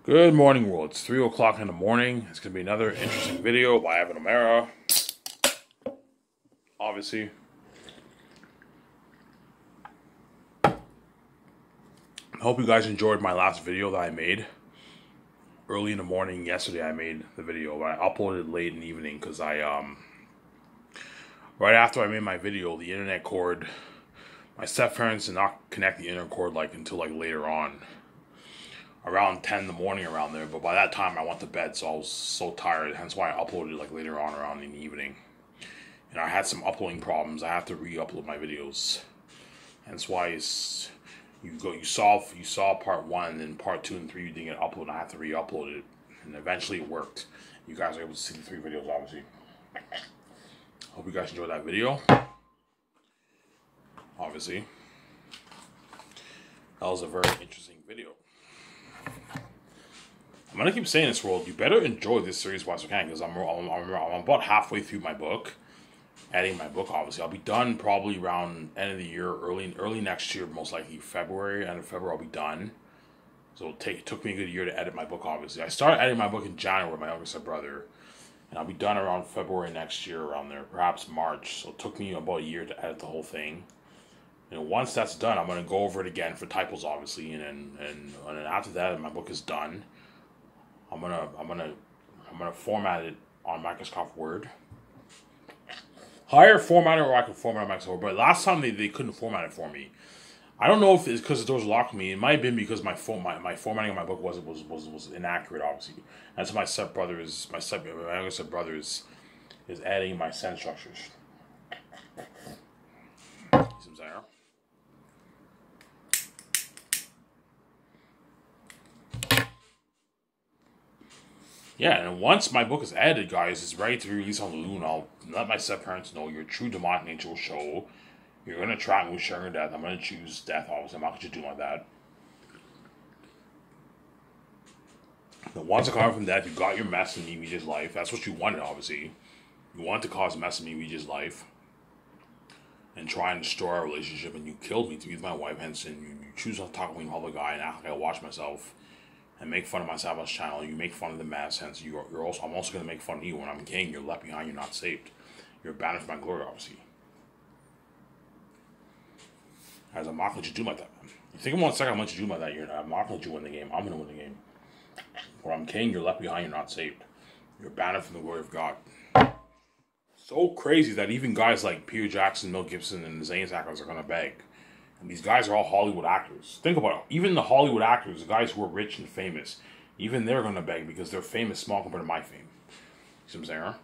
Good morning, world. It's 3 o'clock in the morning. It's going to be another interesting video by Evan O'Mara. Obviously. I hope you guys enjoyed my last video that I made. Early in the morning yesterday I made the video. I uploaded it late in the evening because right after I made my video, the internet cord, my step-parents did not connect the internet cord until later on. Around 10 in the morning around there, but by that time I went to bed, so I was so tired, hence why I uploaded later on around in the evening. And I had some uploading problems. I have to re-upload my videos. Hence why you saw part 1, and then part 2 and 3 you didn't get uploaded. I have to re-upload it, and eventually it worked. You guys are able to see the 3 videos, obviously. Hope you guys enjoyed that video. Obviously, that was a very interesting video. I'm gonna keep saying this, world. You better enjoy this series while you can, because I'm about halfway through my book, editing my book. Obviously, I'll be done probably around end of the year, early next year, most likely February. End of February, I'll be done. So it took me a good year to edit my book. Obviously, I started editing my book in January with my younger brother, and I'll be done around February next year, around there, perhaps March. So it took me about a year to edit the whole thing. And once that's done, I'm gonna go over it again for typos, obviously, and then after that, my book is done. I'm gonna format it on Microsoft Word. Hire formatter, or I can format on Microsoft Word. But last time they couldn't format it for me. I don't know if it's because the doors locked me. It might have been because my formatting of my book was inaccurate, obviously. And so my younger stepbrother is adding my sentence structures. See what I'm saying? Yeah, and once my book is edited, guys, it's ready to release on Lulu, I'll let my step-parents know your true demonic nature will show. You're going to trap me with sharing your death. I'm going to choose death, obviously. I'm not going to do like that. But once I come from death, you got your mess in Evie's life. That's what you wanted, obviously. You wanted to cause mess in Evie's life. And try and destroy our relationship. And you killed me to be with my wife, hence. And you choose not to talk to me in public eye and act like I watch myself. And make fun of myself on this channel. You make fun of the mass, hence I'm also going to make fun of you. When I'm king, you're left behind, you're not saved. You're banned from my glory, obviously. As I'm not going to do like that, man. You think in 1 second I'm going to do like that, I'm not going to win the game. I'm going to win the game. When I'm king, you're left behind, you're not saved. You're banned from the glory of God. So crazy that even guys like Peter Jackson, Mel Gibson, and the Zayn Ackles are going to beg. And these guys are all Hollywood actors. Think about it. Even the Hollywood actors, the guys who are rich and famous, even they're going to beg because their fame is small compared to my fame. See what I'm saying, huh?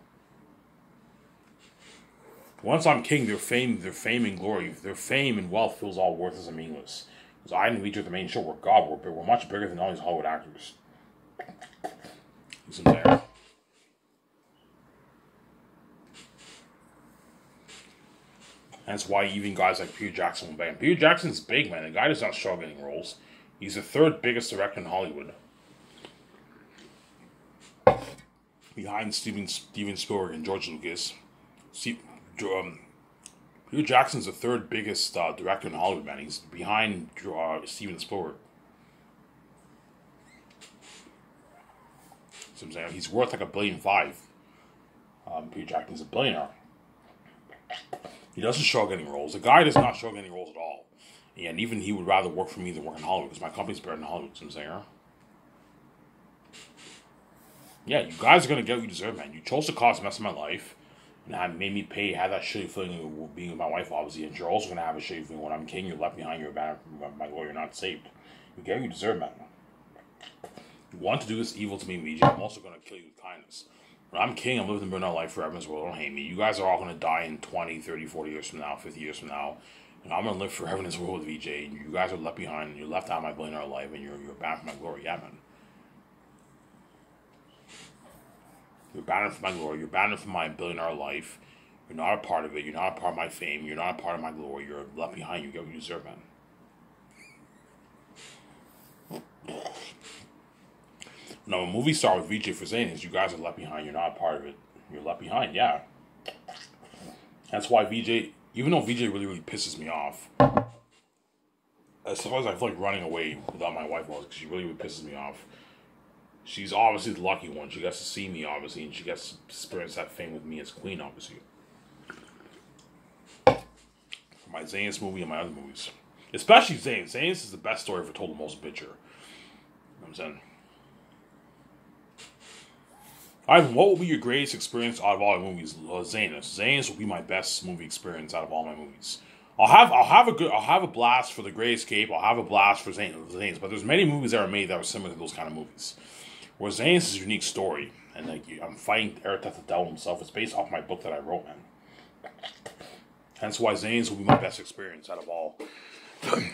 Once I'm king, their fame and glory, their fame and wealth feels all worthless and meaningless. Because I and Vijay, the main show, we're God. We're much bigger than all these Hollywood actors. See what I'm saying? That's why even guys like Peter Jackson will beg. Peter Jackson's big, man. The guy does not struggle getting roles. He's the 3rd biggest director in Hollywood. Behind Steven Spielberg and George Lucas. Peter Jackson's the 3rd biggest director in Hollywood, man. He's behind Steven Spielberg. So I'm saying he's worth like $1.5 billion. Peter Jackson's a billionaire. He doesn't struggle getting roles. The guy does not struggle getting roles at all. And even he would rather work for me than work in Hollywood because my company's better than Hollywood. You know what I'm saying? Yeah, you guys are going to get what you deserve, man. You chose to cause mess in my life. And that made me have that shitty feeling of being with my wife, obviously. And you're also going to have a shitty feeling when I'm king, you're left behind, you're banned from my glory, you're not saved. You get what you deserve, man. You want to do this evil to me, Vijay. I'm also going to kill you with kindness. When I'm king, I'm living the burnout life forever in this world. Don't hate me. You guys are all going to die in 20, 30, 40 years from now, 50 years from now. And I'm going to live forever in this world with VJ. And you guys are left behind. And you're left out of my billionaire life. And you're banned from my glory. Yeah, man. You're banned from my glory. You're banned from my billionaire life. You're not a part of it. You're not a part of my fame. You're not a part of my glory. You're left behind. You get what you deserve, man. Now, a movie star with Vijay for saying is you guys are left behind. You're not a part of it. You're left behind, yeah. That's why Vijay, even though Vijay really pisses me off, sometimes I feel like running away without my wife because she really pisses me off. She's obviously the lucky one. She gets to see me, obviously, and she gets to experience that fame with me as queen, obviously. For my Zanus movie and my other movies. Especially Zanus. Zanus is the best story ever told the most picture. You know what I'm saying? Ivan, what will be your greatest experience out of all your movies? Zanus. Zanus will be my best movie experience out of all my movies. I'll have a blast for The Great Escape. I'll have a blast for Zanus. But there's many movies that are made that are similar to those kind of movies. Where Zanus is a unique story, and like I'm fighting Ereteth the Devil himself. It's based off my book that I wrote, man. Hence why Zanus will be my best experience out of all. Some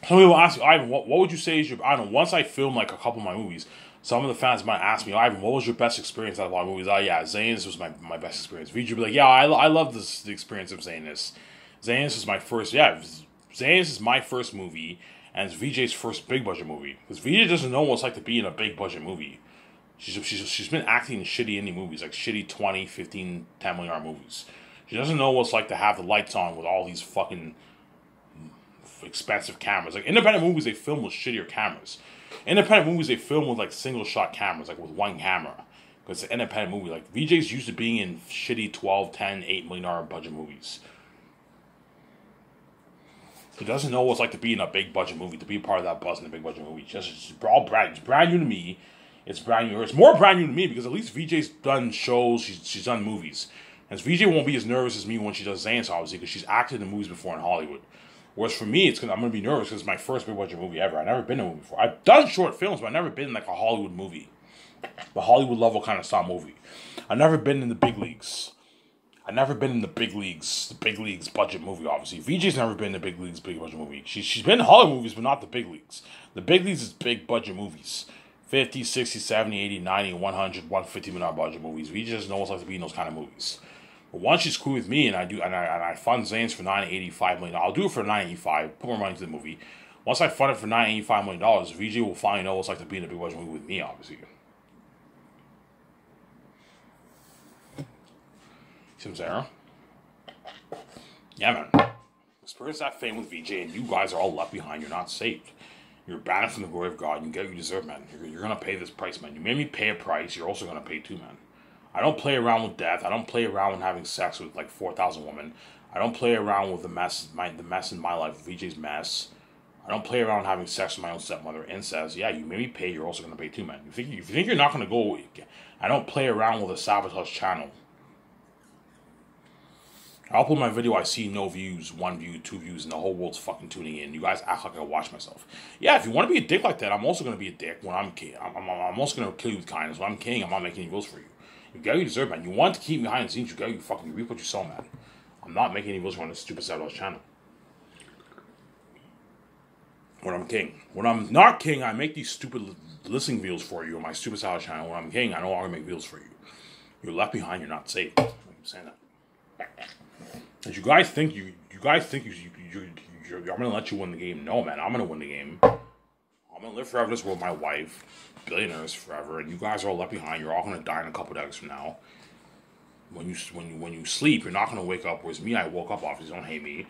people ask you, Ivan, what would you say is your? I don't know. Once I film like a couple of my movies, some of the fans might ask me, Ivan, what was your best experience out of all movies? Oh yeah, Zanus was my best experience. VJ will be like, yeah, I love the experience of Zanus. Zanus is my first, Zanus is my first movie, and it's VJ's first big budget movie. Because VJ doesn't know what it's like to be in a big budget movie. She's been acting in shitty indie movies, like shitty 20, 15, $10 million movies. She doesn't know what it's like to have the lights on with all these fucking expensive cameras. Like independent movies, they film with shittier cameras. Independent movies, they film with like single shot cameras, like with one camera. Because it's an independent movie. Like VJ's used to being in shitty 12, 10, $8 million budget movies. He doesn't know what it's like to be in a big budget movie, to be part of that buzz in a big budget movie. It's all brand. It's brand new to me. It's brand new. It's more brand new to me because at least VJ's done shows. She's done movies. And VJ won't be as nervous as me when she does Zanus, obviously, because she's acted in movies before in Hollywood. Whereas for me, I'm going to be nervous because it's my first big budget movie ever. I've never been in a movie before. I've done short films, but I've never been in like a Hollywood movie. The Hollywood level kind of style movie. I've never been in the big leagues. I've never been in the big leagues budget movie, obviously. VJ's never been in the big leagues big budget movie. She's been in Hollywood movies, but not the big leagues. The big leagues is big budget movies. 50, 60, 70, 80, 90, 100, 150 million budget movies. VJ doesn't know what it's like to be in those kind of movies. But once she's cool with me and I fund Zanus for $985 million, I'll do it for $985, put more money into the movie. Once I fund it for $985 million, VJ will finally know what it's like to be in a big budget movie with me, obviously. See what I'm saying? Yeah, man. Experience that fame with VJ, and you guys are all left behind. You're not saved. You're banned from the glory of God. You get what you deserve, man. You're going to pay this price, man. You made me pay a price. You're also going to pay too, man. I don't play around with death. I don't play around with having sex with like 4,000 women. I don't play around with the mess in my life, VJ's mess. I don't play around having sex with my own stepmother. Incest. Yeah, you made me pay. You're also going to pay too, man. You think you're not going to go? I don't play around with a sabotage channel. I upload my video, I see no views, 1 view, 2 views, and the whole world's fucking tuning in. You guys act like I watch myself. Yeah, if you want to be a dick like that, I'm also going to be a dick when I'm king. I'm also going to kill you with kindness. When I'm king, I'm not making any rules for you. You get what you deserve, man. You want to keep me behind the scenes, you get what you fucking reap what you sow, man. I'm not making any rules on this stupid $7 channel. When I'm king. When I'm not king, I make these stupid listening videos for you on my stupid $7 channel. When I'm king, I no longer make videos for you. You're left behind, you're not safe. I'm saying that. And you guys think I'm gonna let you win the game. No, man, I'm gonna win the game. I'm gonna live forever this world with my wife, billionaires forever, and you guys are all left behind. You're all gonna die in a couple days from now. When you sleep, you're not gonna wake up. Whereas me, I woke up. Obviously, don't hate me,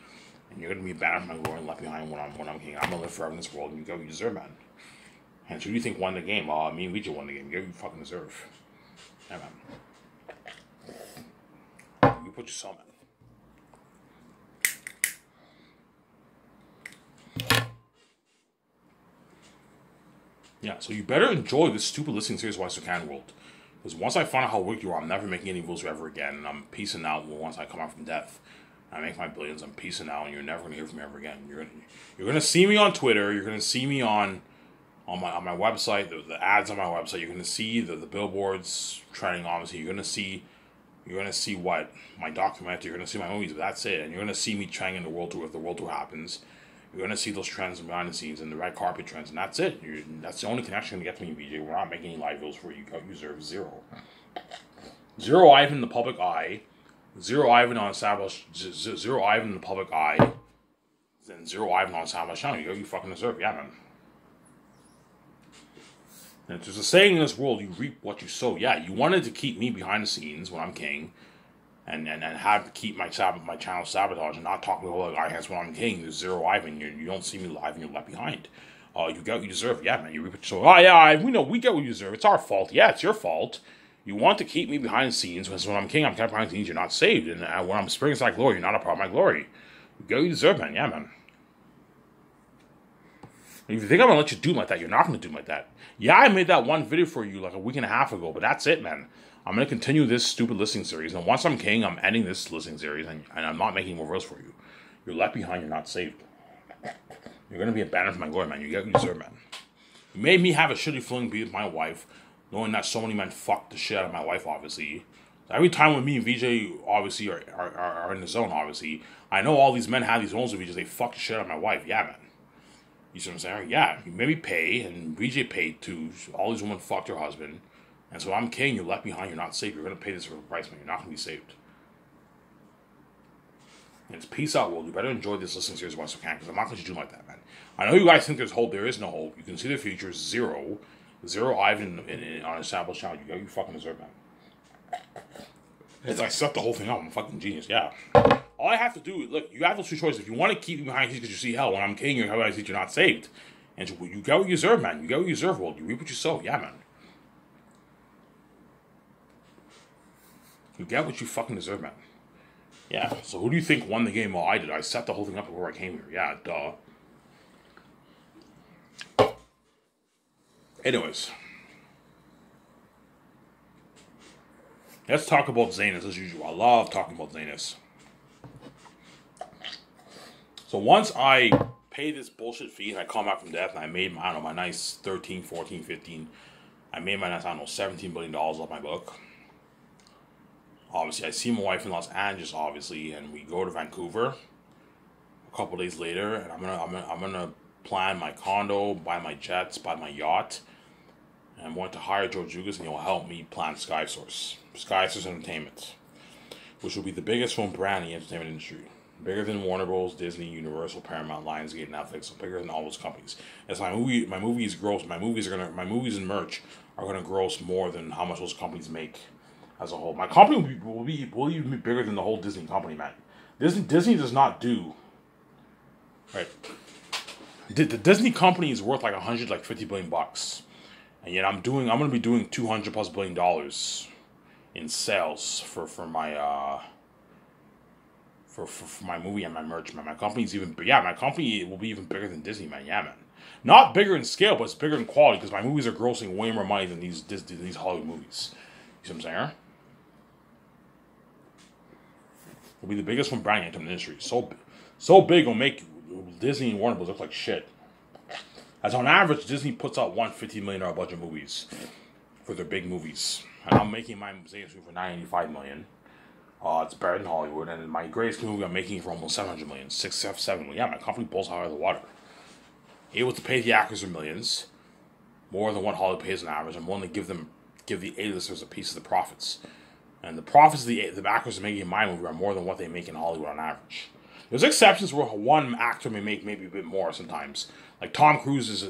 and you're gonna be banned from my glory and left behind when I'm king. I'm gonna live forever in this world, and you get what you deserve, man. And so you think won the game? Me and Vijay won the game. You get what you fucking deserve. Yeah, man. You put yourself, man. Yeah, so you better enjoy this stupid listening series, Why So Can World. Because once I find out how wicked you are, I'm never making any rules ever again. And I'm peacing out once I come out from death. I make my billions, I'm peacing out, and you're never going to hear from me ever again. You're gonna see me on Twitter, you're going to see me on my website, the ads on my website, you're going to see the billboards trending, obviously. You're going to see what? My documentary, you're going to see my movies, but that's it. And you're going to see me trending in the world tour if the world tour happens. You're going to see those trends behind the scenes and the red carpet trends, and that's it. That's the only connection you're going to get to me, VJ. We're not making any live videos for you. You deserve zero. Zero Ivan in the public eye. Zero Ivan on Saba's. Zero Ivan in the public eye. Then zero Ivan on Saba's channel. You fucking deserve. Yeah, man. And there's a saying in this world, you reap what you sow. Yeah, you wanted to keep me behind the scenes when I'm king. And have to keep my channel sabotage and not talk about like, hence when I'm king. There's zero Ivan. You don't see me live and you're left behind. You get what you deserve. Yeah, man. You reap what you sow. Oh, yeah, we know. We get what you deserve. It's our fault. Yeah, it's your fault. You want to keep me behind the scenes. When I'm king, I'm kept behind the scenes. You're not saved. And when I'm experiencing that glory, you're not a part of my glory. You get what you deserve, man. Yeah, man. And if you think I'm going to let you do like that, you're not going to do like that. Yeah, I made that one video for you like a week and a half ago, but that's it, man. I'm going to continue this stupid listening series. And once I'm king, I'm ending this listening series. And I'm not making more videos for you. You're left behind. You're not saved. You're going to be abandoned for my glory, man. You get what you deserve, man. You made me have a shitty feeling be with my wife, knowing that so many men fucked the shit out of my wife, obviously. Every time when me and VJ, obviously, are in the zone, obviously, I know all these men have these zones with VJ. They fuck the shit out of my wife. Yeah, man. You see what I'm saying? Yeah. You made me pay, and VJ paid too. All these women fucked your husband. And so I'm king. You're left behind. You're not safe. You're going to pay this for the price, man. You're not going to be saved. And it's peace out, world. You better enjoy this listening series once you can, because I'm not going to do like that, man. I know you guys think there's hope. There is no hope. You can see the future. Zero Ivan on a sample channel. You fucking deserve, man. I set the whole thing up. I'm a fucking genius. Yeah. All I have to do, look, you have those two choices. If you want to keep me behind because you see hell, when I'm king, you're behind you're not saved. And you get what you deserve, man. You get what you deserve, world. You reap what you sow. Yeah, man. You get what you fucking deserve, man. Yeah, so who do you think won the game? Well, I did. I set the whole thing up before I came here. Yeah, duh. Anyways. Let's talk about Zanus as usual. I love talking about Zanus. So once I pay this bullshit fee and I come back from death and I made, I don't know, my nice 13, 14, 15, I made my nice, I don't know, $17 billion off my book. Obviously, I see my wife in Los Angeles, obviously, and we go to Vancouver a couple days later, and I'm gonna plan my condo, buy my jets, buy my yacht, and I'm going to hire George Lucas, and he'll help me plan SkySource Entertainment, which will be the biggest film brand in the entertainment industry, bigger than Warner Bros., Disney, Universal, Paramount, Lionsgate, Netflix, so bigger than all those companies. As my movies and merch are gonna gross more than how much those companies make. As a whole, my company will even be bigger than the whole Disney company, man. Disney does not do right. The Disney company is worth like $150 billion, and yet I'm gonna be doing $200+ billion in sales for my for my movie and my merch, man. My company's my company will be even bigger than Disney, man. Yeah, man. Not bigger in scale, but it's bigger in quality because my movies are grossing way more money than these Hollywood movies. You see what I'm saying? Will be the biggest one brand in the industry. So big it'll make Disney and Warner Bros. Look like shit. As on average, Disney puts out $150 million budget movies for their big movies. And I'm making my Zanus movie for $985 million. It's better than Hollywood. And my greatest movie I'm making for almost $700 million. $7 million. Yeah, my company pulls out of the water. Able to pay the actors their millions. More than what Hollywood pays on average. I'm willing to give the A-listers a piece of the profits. And the profits the actors are making in my movie are more than what they make in Hollywood on average. There's exceptions where one actor may make maybe a bit more sometimes. Like Tom Cruise is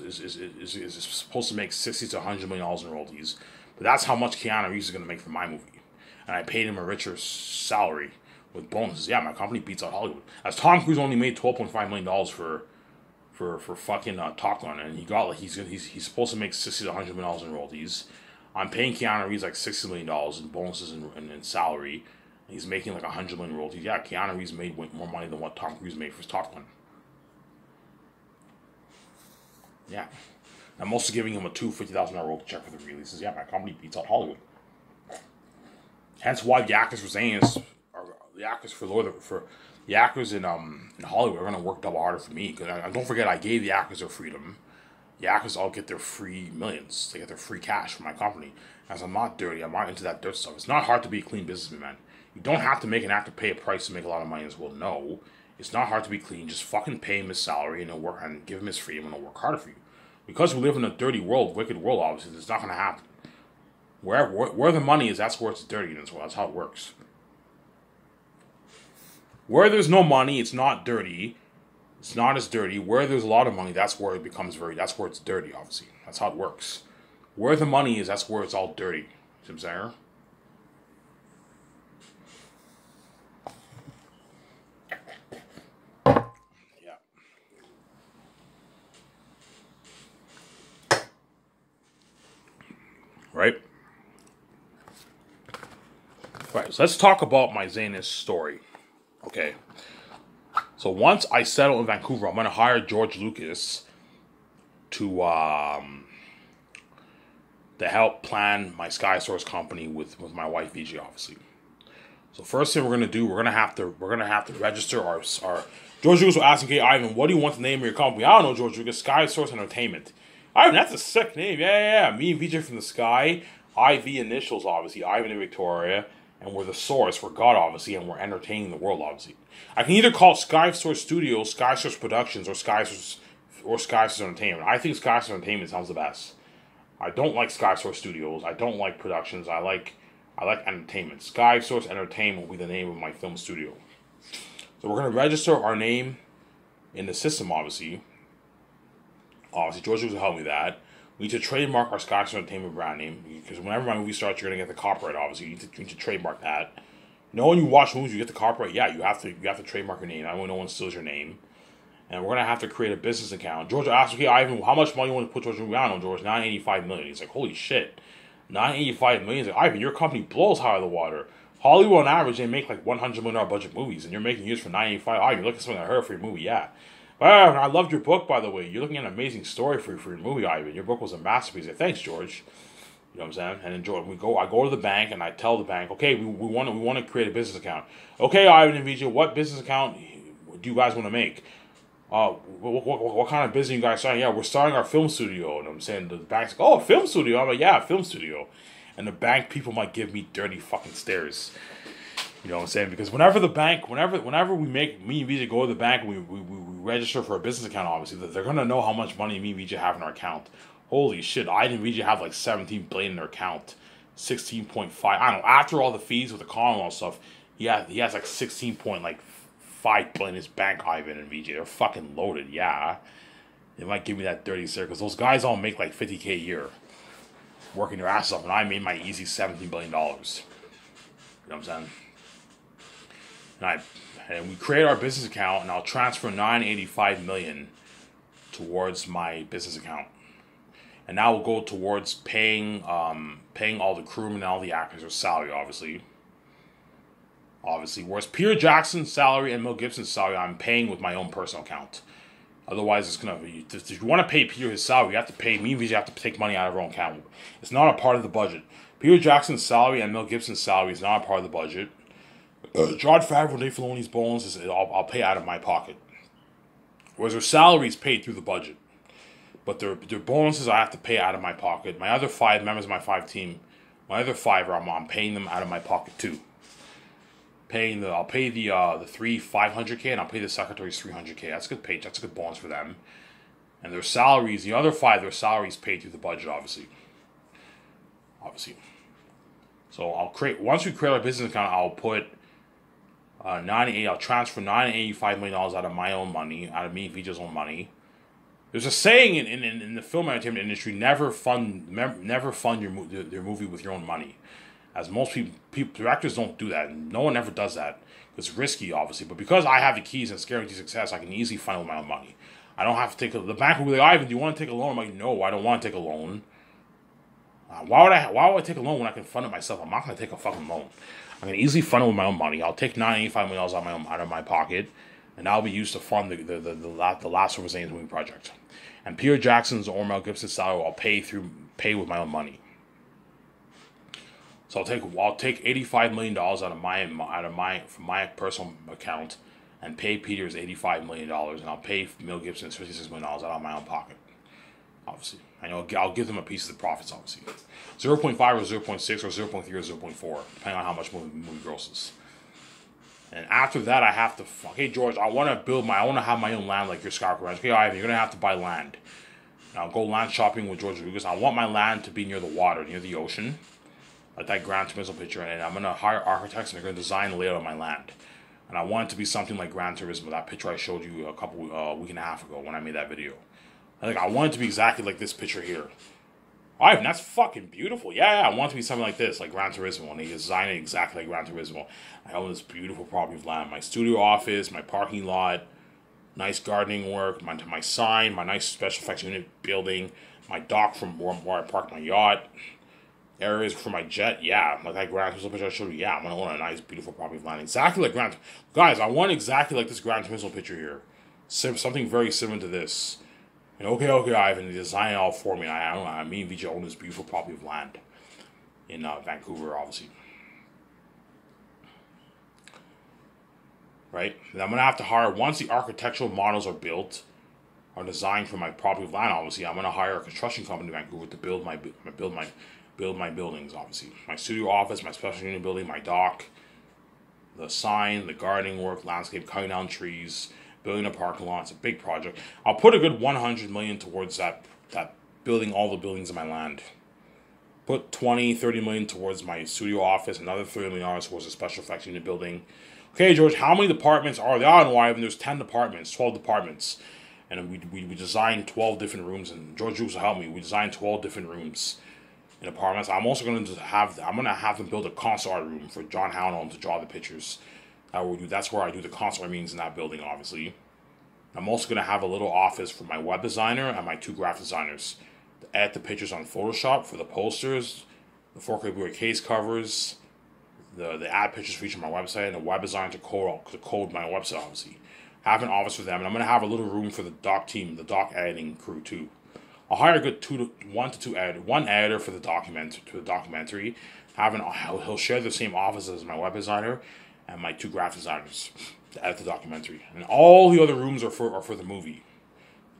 supposed to make $60 to $100 million in royalties, but that's how much Keanu Reeves is going to make for my movie. And I paid him a richer salary with bonuses. Yeah, my company beats out Hollywood. As Tom Cruise only made $12.5 million for fucking Top Gun, and he's supposed to make $60 to $100 million in royalties. I'm paying Keanu Reeves like $60 million in bonuses and salary. And he's making like $100 million royalties. Yeah, Keanu Reeves made more money than what Tom Cruise made for his Top Gun. Yeah. I'm also giving him a $250,000 royalty check for the releases. Yeah, my company beats out Hollywood. Hence why the actors for Zanus, or the actors the actors in Hollywood are gonna work double harder for me. Because don't forget, I gave the actors their freedom. The actors all get their free millions. They get their free cash from my company. As I'm not dirty, I'm not into that dirt stuff. It's not hard to be a clean businessman, man. You don't have to make an actor pay a price to make a lot of money as well. No, it's not hard to be clean. Just fucking pay him his salary and he'll work and give him his freedom and he'll work harder for you. Because we live in a dirty world, wicked world, obviously, it's not going to happen. Where the money is, that's where it's dirty, and that's how it works. Where there's no money, it's not dirty. It's not as dirty. Where there's a lot of money, that's where it becomes that's where it's dirty, obviously. That's how it works. Where the money is, that's where it's all dirty. See what I'm saying? Yeah. right? Right, so let's talk about my Zanus story. Okay. So once I settle in Vancouver, I'm going to hire George Lucas to help plan my Sky Source company with my wife VJ, obviously. So first thing we're gonna do, we're gonna have to register our George Lucas will ask, okay, Ivan, what do you want the name of your company? I don't know, George Lucas. Sky Source Entertainment. Ivan, that's a sick name. Yeah. Me and VJ from the Sky. IV initials, obviously. Ivan and Victoria. And we're the source. We're God, obviously. And we're entertaining the world, obviously. I can either call Sky Source Studios, Sky Source Productions, or Sky Source Entertainment. I think Sky Source Entertainment sounds the best. I don't like Sky Source Studios. I don't like productions. I like entertainment. Sky Source Entertainment will be the name of my film studio. So we're going to register our name in the system, obviously. Obviously, George Lucas will help me with that. We need to trademark our Sky Source Entertainment brand name. Because whenever my movie starts, you're going to get the copyright, obviously. You need to trademark that. You know, when you watch movies, you get the copyright. Yeah, you have to trademark your name. I don't want no one steals your name. And we're going to have to create a business account. George asked, okay, Ivan, how much money you want to put towards your movie? I don't know, George. $985 million. He's like, holy shit. $985 million. He's like, Ivan, your company blows high out of the water. Hollywood on average, they make like $100 million budget movies, and you're making yours for $985. Oh, you're looking at something I heard for your movie, yeah. I loved your book, by the way. You're looking at an amazing story for your movie, Ivan. Your book was a masterpiece. Like, thanks, George. You know what I'm saying? And then George, I go to the bank and I tell the bank, okay, we want to create a business account. Okay, Ivan and Vijay, what business account do you guys want to make? What kind of business you guys starting? Yeah, we're starting our film studio. And I'm saying the bank's like, oh, a film studio. I'm like, yeah, a film studio. And the bank people might give me dirty fucking stares. You know what I'm saying? Because whenever we make, me and Vijay go to the bank and we register for a business account, obviously, they're going to know how much money me and Vijay have in our account. Holy shit, I and Vijay have like 17 billion in their account. 16.5, I don't know, after all the fees with the car and all stuff, he has like 16.5 billion in his bank, Ivan and Vijay. They're fucking loaded, yeah. They might give me that dirty stare, because those guys all make like $50K a year. Working their asses off, and I made my easy $17 billion. You know what I'm saying? And we create our business account, and I'll transfer $985 million towards my business account, and that will go towards paying all the crewmen and all the actors their salary, obviously. Whereas Peter Jackson's salary and Mel Gibson's salary, I'm paying with my own personal account. Otherwise, it's gonna. If you want to pay Peter his salary, you have to pay me. You have to take money out of our own account. It's not a part of the budget. Peter Jackson's salary and Mel Gibson's salary is not a part of the budget. Jon Favreau, Dave Filoni's bonuses, I'll pay out of my pocket. Whereas their salary is paid through the budget, but their bonuses I have to pay out of my pocket. My other 5 members of my 5 team, I'm paying them out of my pocket too. I'll pay the 3 $500K, and I'll pay the secretaries $300K. That's a good pay. That's a good bonus for them. And their salaries, the other 5, their salaries paid through the budget, obviously. So once we create our business account, I'll put I'll transfer $985 million out of my own money, out of me and Vijay's own money. There's a saying in the film entertainment industry: never fund your movie with your own money. As most people, directors don't do that. No one ever does that. It's risky, obviously. But because I have the keys and it's guaranteed success, I can easily fund with my own money. I don't have to take the bank will be like, Ivan, do you want to take a loan? I'm like, no, I don't want to take a loan. Why would I take a loan when I can fund it myself? I'm not going to take a fucking loan. I can easily fund it with my own money. I'll take $985 million out of my pocket, and that'll be used to fund the Last of Us movie project. And Peter Jackson's or Mel Gibson's salary I'll pay with my own money. So I'll take $85 million out of my personal account, and pay Peter's $85 million, and I'll pay Mel Gibson's $56 million out of my own pocket. Obviously, I know I'll give them a piece of the profits. Obviously, 0.5 or 0.6 or 0.3 or 0.4, depending on how much movie grosses. And after that, I have to. Okay, George, I want to have my own land like your Skywalker Ranch. Okay, Ivan, you're gonna have to buy land. And I'll go land shopping with George Lucas. I want my land to be near the water, near the ocean, like that Gran Turismo picture. And I'm gonna hire architects, and they're gonna design the layout of my land. And I want it to be something like Gran Turismo, that picture I showed you a week and a half ago when I made that video. I want it to be exactly like this picture here. Ivan, that's fucking beautiful. Yeah, I want it to be something like this, like Gran Turismo, and they design it exactly like Gran Turismo. I own this beautiful property of land, my studio office, my parking lot, nice gardening work, my sign, my nice special effects unit building, my dock from where I park my yacht, areas for my jet, yeah. Like that Gran Turismo picture I showed you, yeah. I'm gonna own a nice, beautiful property of land, exactly like Guys, I want exactly like this Gran Turismo picture here. Something very similar to this. And okay, Ivan, design it all for me. I don't know. Me and VJ own this beautiful property of land in Vancouver, obviously. Right? And I'm gonna have to hire once the architectural models are built, are designed for my property of land. Obviously, I'm gonna hire a construction company in Vancouver to build my buildings. Obviously, my studio office, my special unit building, my dock, the sign, the gardening work, landscape, cutting down trees, building a parking lot. It's a big project. I'll put a good 100 million towards that building all the buildings in my land. Put 20-30 million towards my studio office, another $30 million towards a special effects unit building. Okay, George, how many departments are there? I don't know, Ivan. There's 10 departments, 12 departments. And we designed 12 different rooms, and George Hughes will help me. We designed 12 different rooms in apartments. I'm also going to have them build a concert art room for John Howland to draw the pictures. That's where I do the concert art meetings in that building, obviously. I'm also going to have a little office for my web designer and my 2 graphic designers to edit the pictures on Photoshop for the posters, the 4K Blu-ray case covers, the ad pictures for each of my website, and the web designer to code my website, obviously. Have an office for them, and I'm going to have a little room for the doc team, the doc editing crew, too. I'll hire a good 1 to 2 editor, one editor for the documentary. He'll share the same office as my web designer and my 2 graphic designers to edit the documentary. And all the other rooms are for the movie,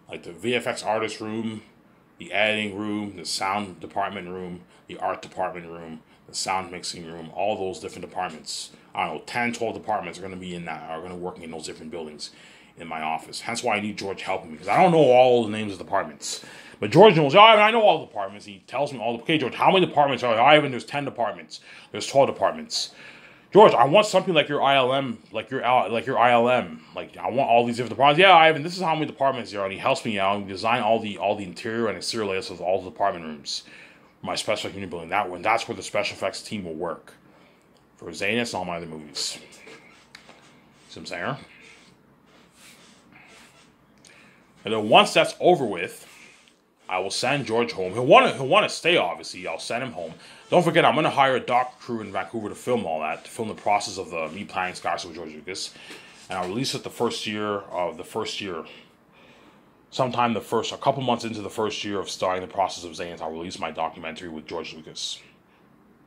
like the VFX artist room, the editing room, the sound department room, the art department room, the sound mixing room, all those different departments. I don't know, 10, 12 departments are going to be working in those different buildings in my office. Hence why I need George helping me, because I don't know all the names of departments. But George knows, I know all the departments. He tells me okay, George, how many departments are there? Ivan, there's 10 departments. There's 12 departments. George, I want something like your ILM, like your ILM. Like, I want all these different departments. Yeah, Ivan, this is how many departments there are. And he helps me out and design all the interior and exterior layouts of all the department rooms. My special unit building. That's where the special effects team will work. For Zanus and all my other movies. See what I'm saying? And then once that's over with, I will send George home. He'll want to stay, obviously. I'll send him home. Don't forget, I'm going to hire a doc crew in Vancouver to film all that, to film the process of me planning Skywars with George Lucas. And I'll release it the first year. Sometime a couple months into the first year of starting the process of Zanus, I'll release my documentary with George Lucas.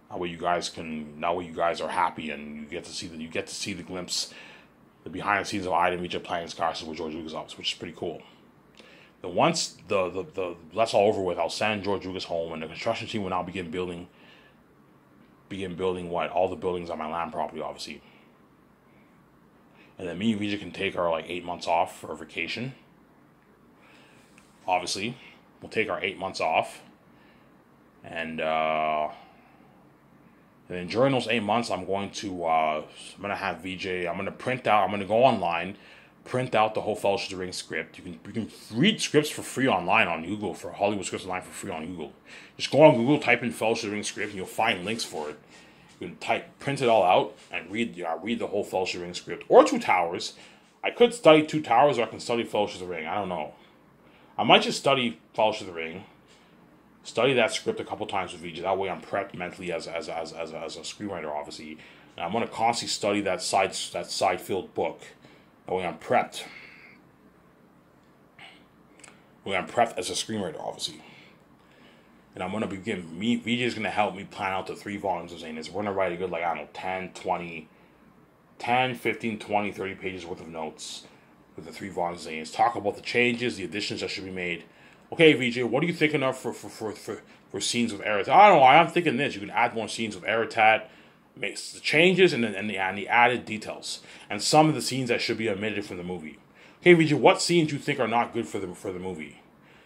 That way you guys are happy and you get to see the glimpse, the behind the scenes of Ida and VJ playing Skywars with George Lucas, which is pretty cool. Then once that's all over with, I'll send George Lucas home, and the construction team will now begin building all the buildings on my land property, obviously. And then me and VJ can take our 8 months off for a vacation. Obviously, we'll take our 8 months off, and then during those 8 months, I'm going to have VJ. I'm going to go online, print out the whole Fellowship of the Ring script. You can read scripts for free online on Google, for Hollywood Scripts Online for free on Google. Just go on Google, type in Fellowship of the Ring script, and you'll find links for it. You can print it all out and read the whole Fellowship of the Ring script, or Two Towers. I could study Two Towers, or I can study Fellowship of the Ring. I don't know. I might just study Fellowship of the Ring, study that script a couple times with VJ. That way, I'm prepped mentally as a screenwriter, obviously. And I'm going to constantly study that side field book. That way, I'm prepped. I'm prepped as a screenwriter, obviously. And I'm going to begin. VJ is going to help me plan out the 3 volumes of Zanus. We're going to write a good, 10, 15, 20, 30 pages worth of notes with the 3 volumes of Zanus. Talk about the changes, the additions that should be made. Okay, VJ, what are you thinking of for scenes with Aratat? I don't know. I'm thinking this. You can add more scenes with Aratat. Makes the changes and the added details, and some of the scenes that should be omitted from the movie. Okay, VJ, what scenes you think are not good for the movie?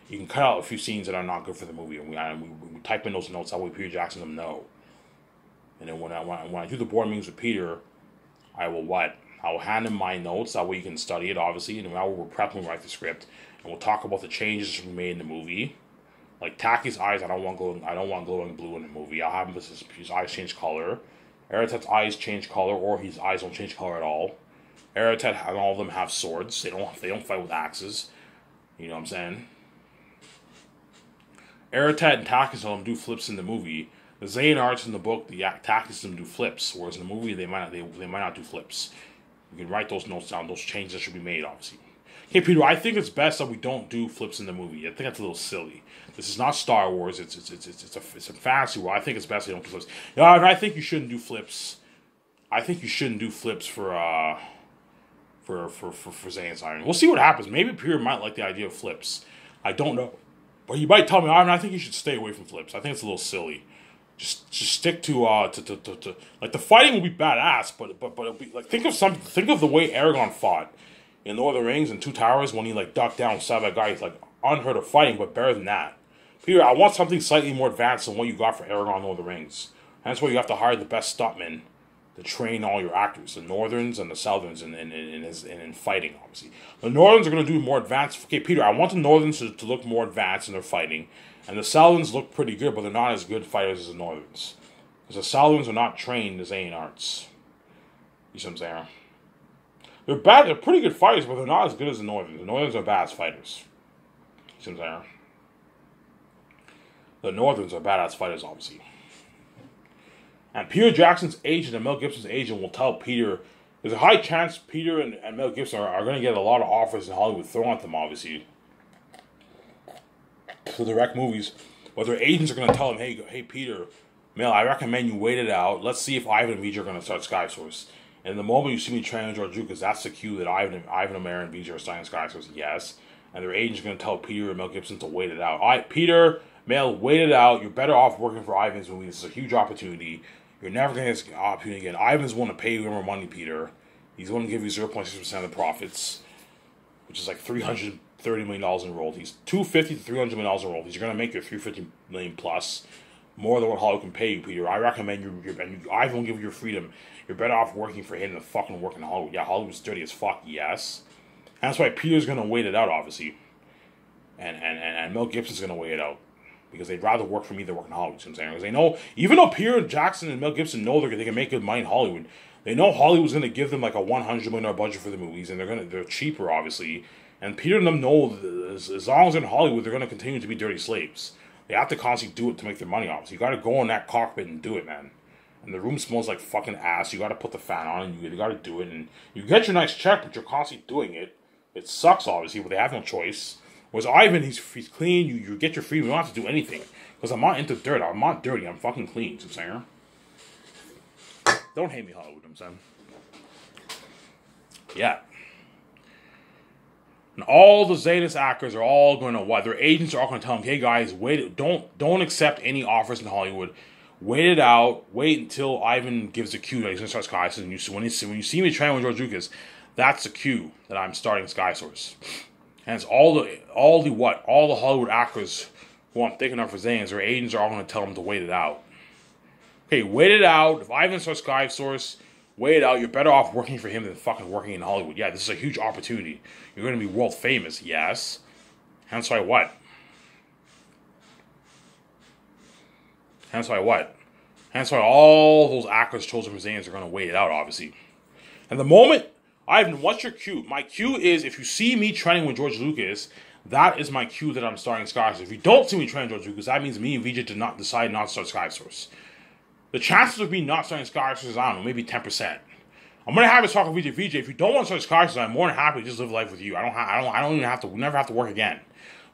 You can cut out a few scenes that are not good for the movie, and we type in those notes. That way, Peter Jackson will know. And then when I do the board meetings with Peter, I will hand him my notes. That way, you can study it, obviously, and that way we're prepping to write the script, and we'll talk about the changes that should be made in the movie. Like Taki's eyes, I don't want glowing blue in the movie. I'll have his eyes change color. Aratat's eyes change color, or his eyes don't change color at all. Aratat and all of them have swords. They don't fight with axes. You know what I'm saying? Aratat and Takis all do flips in the movie, The Xehanarts in the book, the tactics them do flips, whereas in the movie they might not do flips. You can write those notes down. Those changes should be made, obviously. Okay, Peter, I think it's best that we don't do flips in the movie. I think that's a little silly. This is not Star Wars. It's a fantasy world. I think it's best they don't do flips. Yeah, and I think you shouldn't do flips. I think you shouldn't do flips for Zayn Siren. We'll see what happens. Maybe Peter might like the idea of flips. I don't know, but he might tell me. I think you should stay away from flips. I think it's a little silly. Just stick to like the fighting will be badass, but it'll be like think of the way Aragorn fought in Lord of the Rings and Two Towers when he like ducked down side by guy. He's like unheard of fighting, but better than that. Peter, I want something slightly more advanced than what you got for Aragorn in Lord of the Rings. And that's why you have to hire the best stuntmen to train all your actors, the Northerns and the Southerns in fighting, obviously. The Northerns are going to do more advanced. Okay, Peter, I want the Northerns to look more advanced in their fighting. And the Southerns look pretty good, but they're not as good fighters as the Northerns. Because the Southerns are not trained as Xehanarts. You see what I'm saying? They're bad. They're pretty good fighters, but they're not as good as the Northerns. The Northerns are badass fighters. You see what I'm saying? The Northerns are badass fighters, obviously. And Peter Jackson's agent and Mel Gibson's agent will tell Peter, there's a high chance Peter and Mel Gibson are going to get a lot of offers in Hollywood thrown at them, obviously, to direct movies. But their agents are going to tell them, hey Peter, Mel, I recommend you wait it out. Let's see if Ivan and Vijay are going to start Sky Source. And the moment you see me training George Lucas, that's the cue that Ivan and Mary and Vijay are starting Sky Source. Yes. And their agents are going to tell Peter and Mel Gibson to wait it out. All right, Peter, Mel, wait it out. You're better off working for Ivan's movie. This is a huge opportunity. You're never going to get this opportunity again. Ivan's willing to pay you more money, Peter. He's willing to give you 0.6% of the profits, which is like $330 million in royalties. $250 to $300 million in royalties. You're going to make your $350 million plus, more than what Hollywood can pay you, Peter. I recommend Ivan will give you your freedom. You're better off working for him than fucking working in Hollywood. Yeah, Hollywood's dirty as fuck, yes. And that's why Peter's going to wait it out, obviously. And Mel Gibson's going to wait it out. Because they'd rather work for me than work in Hollywood. You know what I'm saying? Because they know, even though Peter Jackson and Mel Gibson know they can make good money in Hollywood, they know Hollywood's going to give them like a $100 million budget for the movies, and they're cheaper, obviously. And Peter and them know as long as they're in Hollywood, they're going to continue to be dirty slaves. They have to constantly do it to make their money, obviously. You got to go in that cockpit and do it, man. And the room smells like fucking ass. You got to put the fan on, and you got to do it. And you get your nice check, but you're constantly doing it. It sucks, obviously, but they have no choice. Whereas Ivan, he's clean. You get your freedom. You don't have to do anything. Because I'm not into dirt. I'm not dirty. I'm fucking clean. You know what I'm saying? Don't hate me, Hollywood. You know what I'm saying? Yeah. And all the Zetas actors are all going to what? Their agents are all going to tell them, hey guys, wait. Don't accept any offers in Hollywood. Wait it out. Wait until Ivan gives a cue that he's going to start Sky Source. And when you see me training with George Lucas, that's the cue that I'm starting Sky Source. And it's all the Hollywood actors who I'm thinking of for Zayans, their agents are all going to tell them to wait it out. Okay, wait it out. If Ivan starts Sky Source, wait it out. You're better off working for him than fucking working in Hollywood. Yeah, this is a huge opportunity. You're going to be world famous, yes. Hence why what? Hence why what? Hence why all those actors chosen for Zayans are going to wait it out, obviously. And the moment, Ivan, what's your cue? My cue is if you see me training with George Lucas, that is my cue that I'm starting Sky Source. If you don't see me training George Lucas, that means me and Vijay did not decide not to start Sky Source. The chances of me not starting Sky Source is, I don't know, maybe 10%. I'm gonna have this talk with Vijay. If you don't want to start Sky Source, I'm more than happy to just live life with you. I don't even have to. We never have to work again.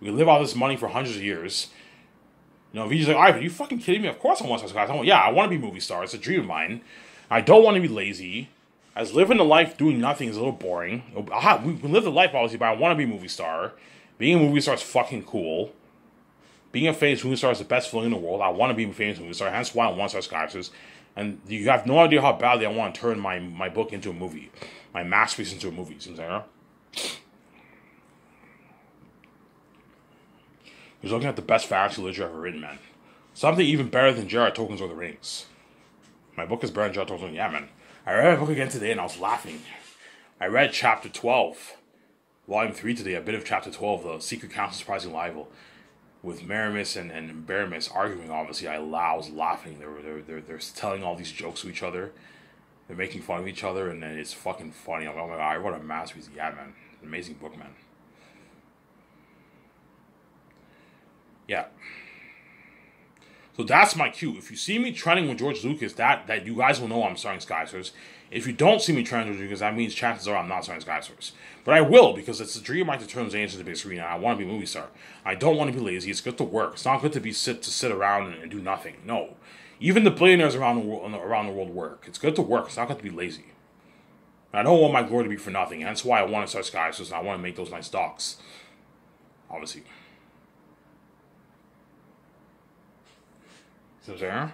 We can live all this money for hundreds of years. You know, Vijay's like, Ivan, are you fucking kidding me? Of course I want to start Sky Source. Yeah, I want to be a movie star. It's a dream of mine. I don't want to be lazy. As living the life doing nothing is a little boring. We can live the life, obviously, but I want to be a movie star. Being a movie star is fucking cool. Being a famous movie star is the best feeling in the world. I want to be a famous movie star. Hence why I want to start Sky Source. And you have no idea how badly I want to turn my book into a movie. My masterpiece into a movie. You know what I'm saying? You're looking at the best fantasy literature I've ever written, man. Something even better than J.R.R. Tolkien's Lord of the Rings. My book is better than J.R.R. Tolkien. Yeah, man. I read my book again today and I was laughing. I read chapter 12. Volume 3 today, a bit of chapter 12, The Secret Council Surprising Rival, with Maramis and Baramis arguing, obviously. I was laughing. They're telling all these jokes to each other. They're making fun of each other, and then it's fucking funny. I'm like, oh my god, what a masterpiece. Yeah, man. An amazing book, man. So So that's my cue. If you see me trending with George Lucas, that you guys will know I'm starring Skyscrapers. If you don't see me trending with George Lucas, that means chances are I'm not starring Skyscrapers. But I will, because it's a dream of mine to turn Zayn into the big screen, and I want to be a movie star. I don't want to be lazy. It's good to work. It's not good to sit around and do nothing. No. Even the billionaires around the world work. It's good to work. It's not good to be lazy. I don't want my glory to be for nothing. That's why I want to start Skyscrapers, and I want to make those nice docs. Obviously. See what I'm saying?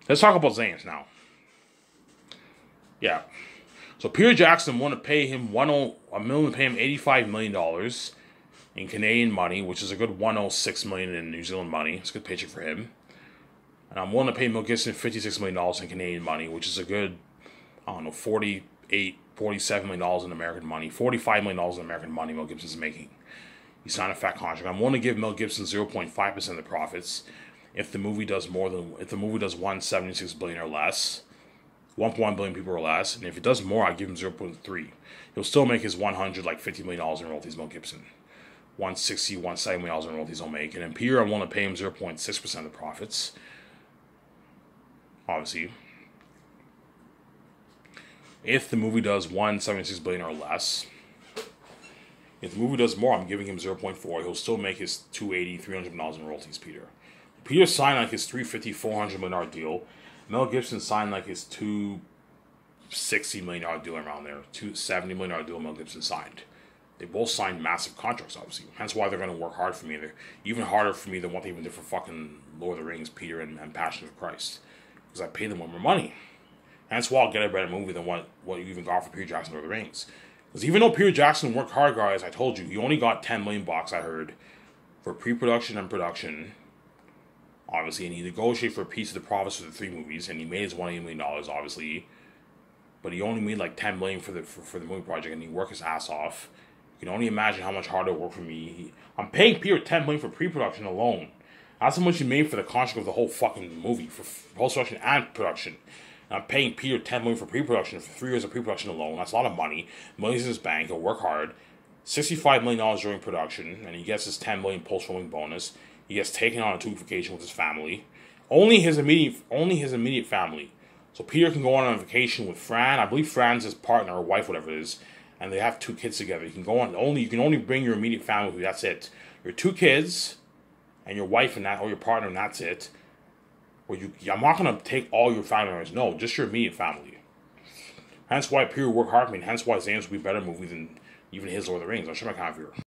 Let's talk about Zayn's now. Yeah. So Peter Jackson want to pay him $85 million in Canadian money, which is a good $106 million in New Zealand money. It's a good paycheck for him. And I'm willing to pay Mel Gibson $56 million in Canadian money, which is a good, I don't know, $47 million in American money. $45 million in American money Mel Gibson's making. He signed a fat contract. I'm willing to give Mel Gibson 0.5% of the profits if the movie does $176 billion or less, 1.1 billion people or less, and if it does more, I give him 0.3. He'll still make his $50 million in royalties, Mel Gibson. $160, $170 million in royalties he'll make. And then Peter, I'm willing to pay him 0.6% of the profits. Obviously. If the movie does $176 billion or less. If the movie does more, I'm giving him 0.4. He'll still make his $280, $300 million in royalties, Peter. Peter signed like his $350, $400 million deal. Mel Gibson signed like his $260 million deal around there. $270 million deal Mel Gibson signed. They both signed massive contracts, obviously. Hence why they're going to work hard for me. They're even harder for me than what they even did for fucking Lord of the Rings, Peter, and Passion of Christ. Because I pay them more money. Hence why I'll get a better movie than what you even got for Peter Jackson, Lord of the Rings. Because even though Peter Jackson worked hard, guys, I told you, he only got $10 million, I heard, for pre-production and production. Obviously, and he negotiated for a piece of the profits for the 3 movies, and he made his $180 million, obviously. But he only made like $10 million for the movie project, and he worked his ass off. You can only imagine how much harder it worked for me. I'm paying Peter $10 million for pre-production alone. That's how much he made for the contract of the whole fucking movie, for post-production and production. And I'm paying Peter $10 million for pre-production, for 3 years of pre-production alone. That's a lot of money. Millions in his bank. He'll work hard. $65 million during production, and he gets his $10 million post-filming bonus. He gets taken on a 2-week vacation with his family. Only his immediate family. So Peter can go on a vacation with Fran. I believe Fran's his partner or wife, whatever it is, and they have 2 kids together. You can only bring your immediate family with you. That's it. Your 2 kids and your wife and that, or your partner, and that's it. I'm not gonna take all your family members. No, just your immediate family. Hence why Peter worked hard for me. And hence why Zayn's will be a better movie than even his Lord of the Rings. I'll show my camera here.